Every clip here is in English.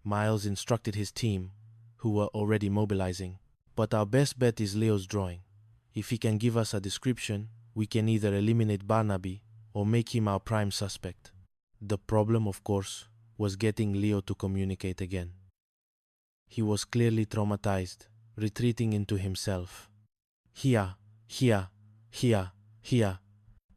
Miles instructed his team, who were already mobilizing. But our best bet is Leo's drawing. If he can give us a description, we can either eliminate Barnaby or make him our prime suspect. The problem, of course, was getting Leo to communicate again. He was clearly traumatized, retreating into himself. Here, here, here, here,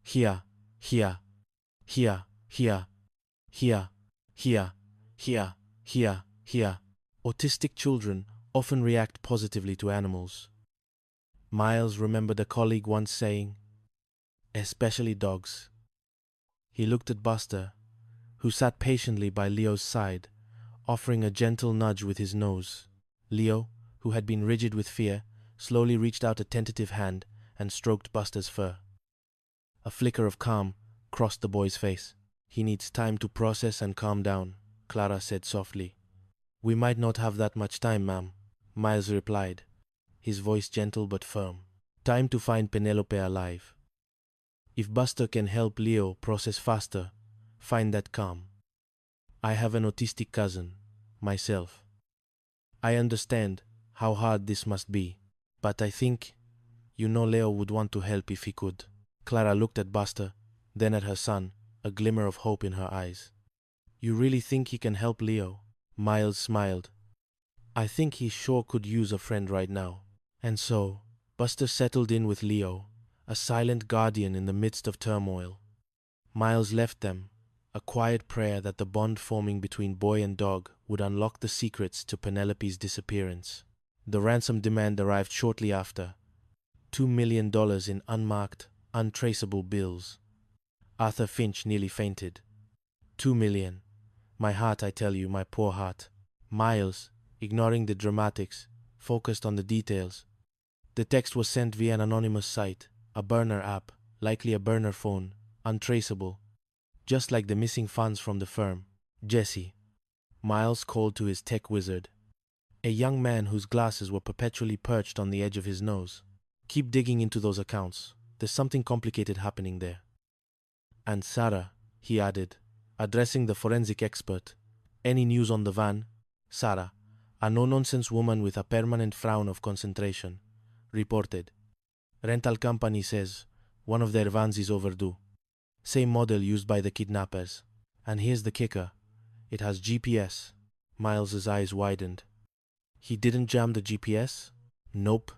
here, here, here, here, here, here, here, here, here. Autistic children often react positively to animals. Miles remembered a colleague once saying, especially dogs. He looked at Buster, who sat patiently by Leo's side, offering a gentle nudge with his nose. Leo, who had been rigid with fear, slowly reached out a tentative hand and stroked Buster's fur. A flicker of calm crossed the boy's face. He needs time to process and calm down, Clara said softly. We might not have that much time, ma'am, Miles replied, his voice gentle but firm. Time to find Penelope alive. If Buster can help Leo process faster, find that calm. I have an autistic cousin, myself. I understand how hard this must be, but I think, Leo would want to help if he could. Clara looked at Buster, then at her son, a glimmer of hope in her eyes. You really think he can help Leo? Miles smiled. I think he sure could use a friend right now. And so, Buster settled in with Leo, a silent guardian in the midst of turmoil. Miles left them, a quiet prayer that the bond forming between boy and dog would unlock the secrets to Penelope's disappearance. The ransom demand arrived shortly after, $2 million in unmarked, untraceable bills. Arthur Finch nearly fainted. $2 million. My heart, I tell you, my poor heart. Miles, ignoring the dramatics, focused on the details. The text was sent via an anonymous site, a burner app, likely a burner phone, untraceable, just like the missing funds from the firm. Jesse. Miles called to his tech wizard, a young man whose glasses were perpetually perched on the edge of his nose. Keep digging into those accounts. There's something complicated happening there. And Sarah, he added, addressing the forensic expert. Any news on the van? Sarah, a no-nonsense woman with a permanent frown of concentration, reported. Rental company says one of their vans is overdue. Same model used by the kidnappers. And here's the kicker. It has GPS. Miles's eyes widened. He didn't jam the GPS? Nope.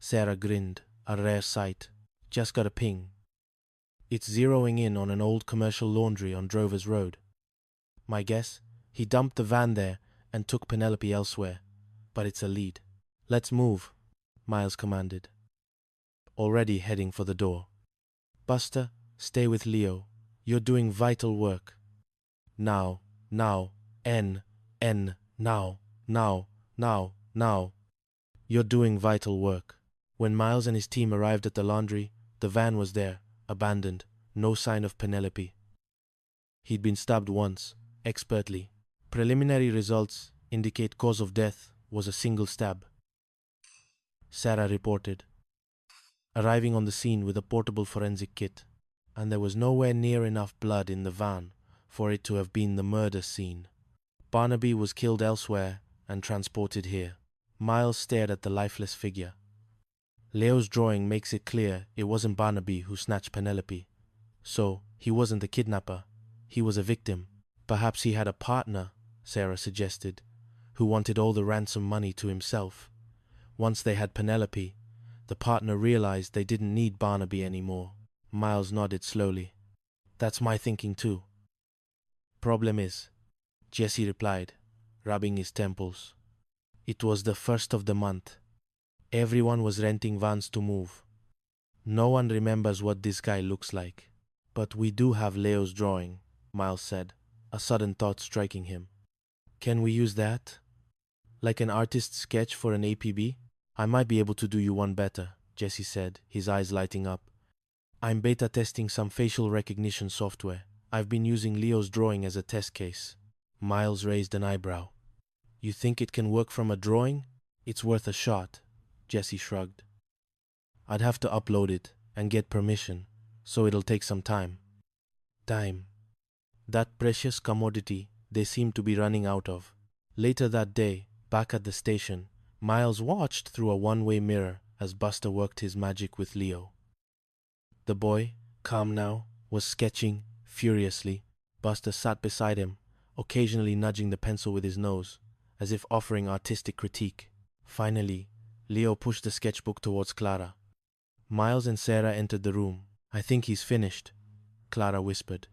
Sarah grinned, a rare sight. Just got a ping. It's zeroing in on an old commercial laundry on Drovers Road. My guess? He dumped the van there and took Penelope elsewhere. But it's a lead. Let's move, Miles commanded, already heading for the door. Buster, stay with Leo. You're doing vital work. Now, now, now, now. You're doing vital work. When Miles and his team arrived at the laundry, the van was there, abandoned, no sign of Penelope. He'd been stabbed once, expertly. Preliminary results indicate cause of death was a single stab. Sarah reported, arriving on the scene with a portable forensic kit, and there was nowhere near enough blood in the van for it to have been the murder scene. Barnaby was killed elsewhere and transported here. Miles stared at the lifeless figure. Leo's drawing makes it clear it wasn't Barnaby who snatched Penelope. So, he wasn't the kidnapper. He was a victim. Perhaps he had a partner, Sarah suggested, who wanted all the ransom money to himself. Once they had Penelope, the partner realized they didn't need Barnaby anymore. Miles nodded slowly. That's my thinking too. Problem is, Jesse replied, rubbing his temples. It was the 1st of the month. Everyone was renting vans to move. No one remembers what this guy looks like. But we do have Leo's drawing, Miles said, a sudden thought striking him. Can we use that? Like an artist's sketch for an APB? I might be able to do you one better, Jesse said, his eyes lighting up. I'm beta testing some facial recognition software. I've been using Leo's drawing as a test case. Miles raised an eyebrow. You think it can work from a drawing? It's worth a shot, Jesse shrugged. I'd have to upload it and get permission, so it'll take some time. Time. That precious commodity they seem to be running out of. Later that day, back at the station, Miles watched through a one-way mirror as Buster worked his magic with Leo. The boy, calm now, was sketching furiously. Buster sat beside him, occasionally nudging the pencil with his nose, as if offering artistic critique. Finally, Leo pushed the sketchbook towards Clara. Miles and Sarah entered the room. "I think he's finished," Clara whispered,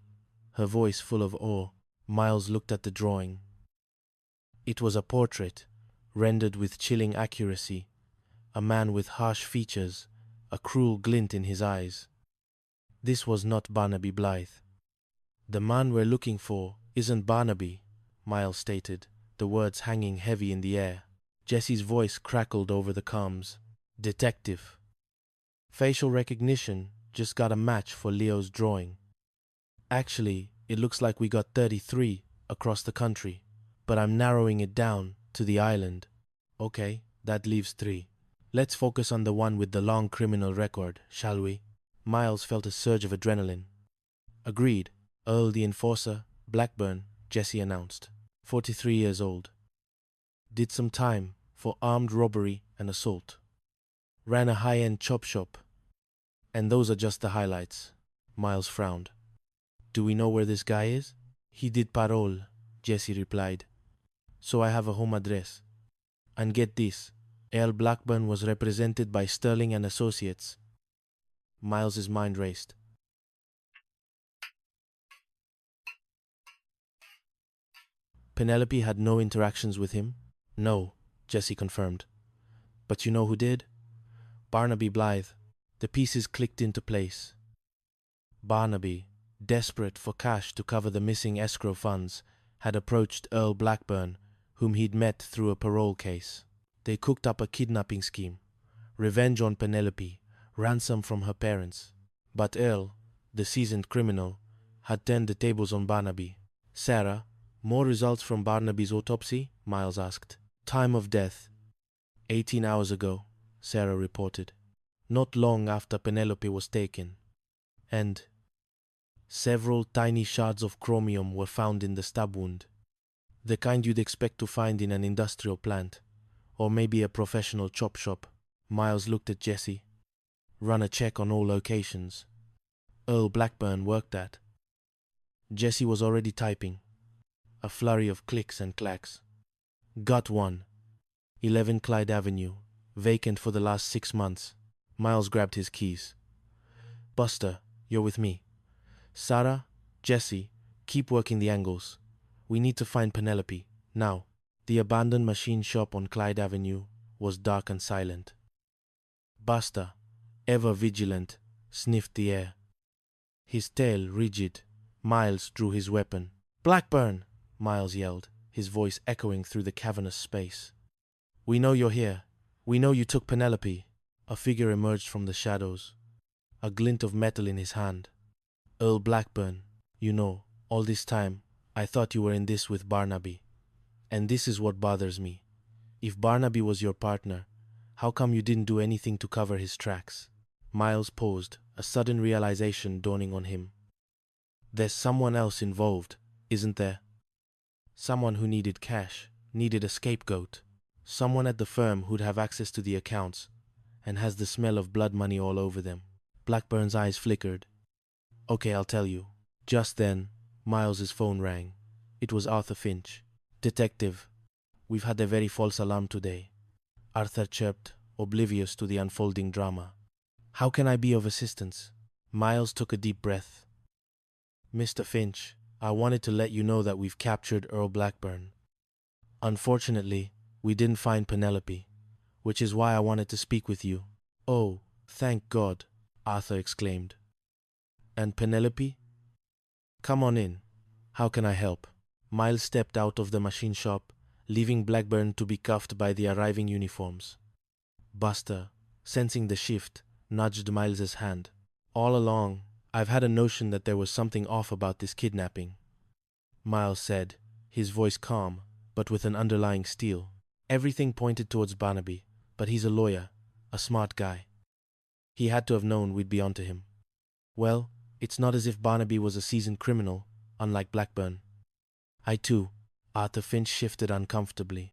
her voice full of awe. Miles looked at the drawing. It was a portrait, rendered with chilling accuracy, a man with harsh features, a cruel glint in his eyes. This was not Barnaby Blythe. "The man we're looking for isn't Barnaby," Miles stated, the words hanging heavy in the air. Jesse's voice crackled over the comms. "Detective. Facial recognition just got a match for Leo's drawing. Actually, it looks like we got 33 across the country, but I'm narrowing it down to the island." "Okay, that leaves 3. Let's focus on the one with the long criminal record, shall we?" Miles felt a surge of adrenaline. "Agreed. Earl the Enforcer, Blackburn," Jesse announced. 43 years old. Did some time for armed robbery and assault. Ran a high-end chop shop. And those are just the highlights. Miles frowned. "Do we know where this guy is?" "He did parole," Jesse replied. "So I have a home address. And get this, Earl Blackburn was represented by Sterling and Associates." Miles's mind raced. Penelope had no interactions with him? "No," Jesse confirmed. "But you know who did? Barnaby Blythe." The pieces clicked into place. Barnaby, desperate for cash to cover the missing escrow funds, had approached Earl Blackburn, whom he'd met through a parole case. They cooked up a kidnapping scheme, revenge on Penelope, ransom from her parents. But Earl, the seasoned criminal, had turned the tables on Barnaby. "Sarah, more results from Barnaby's autopsy?" Miles asked. "Time of death 18 hours ago," Sarah reported. "Not long after Penelope was taken. And several tiny shards of chromium were found in the stab wound. The kind you'd expect to find in an industrial plant, or maybe a professional chop shop." Miles looked at Jesse. "Run a check on all locations Earl Blackburn worked at." Jesse was already typing. A flurry of clicks and clacks. "Got one. 11 Clyde Avenue, vacant for the last 6 months. Miles grabbed his keys. "Buster, you're with me. Sarah, Jesse, keep working the angles. We need to find Penelope, now." The abandoned machine shop on Clyde Avenue was dark and silent. Buster, ever vigilant, sniffed the air. His tail rigid, Miles drew his weapon. "Blackburn!" Miles yelled, his voice echoing through the cavernous space. "We know you're here. We know you took Penelope." A figure emerged from the shadows, a glint of metal in his hand. "Earl Blackburn, you know, all this time, I thought you were in this with Barnaby. And this is what bothers me. If Barnaby was your partner, how come you didn't do anything to cover his tracks?" Miles paused, a sudden realization dawning on him. "There's someone else involved, isn't there? Someone who needed cash, needed a scapegoat. Someone at the firm who'd have access to the accounts, and has the smell of blood money all over them." Blackburn's eyes flickered. "Okay, I'll tell you." Just then, Miles's phone rang. It was Arthur Finch. "Detective, we've had a very false alarm today," Arthur chirped, oblivious to the unfolding drama. "How can I be of assistance?" Miles took a deep breath. "Mr. Finch, I wanted to let you know that we've captured Earl Blackburn. Unfortunately, we didn't find Penelope, which is why I wanted to speak with you." "Oh, thank God," Arthur exclaimed. "And Penelope?" "Come on in. How can I help?" Miles stepped out of the machine shop, leaving Blackburn to be cuffed by the arriving uniforms. Buster, sensing the shift, nudged Miles's hand. "All along, I've had a notion that there was something off about this kidnapping," Miles said, his voice calm, but with an underlying steel. "Everything pointed towards Barnaby, but he's a lawyer, a smart guy. He had to have known we'd be onto him. Well, it's not as if Barnaby was a seasoned criminal, unlike Blackburn. I too Arthur Finch shifted uncomfortably.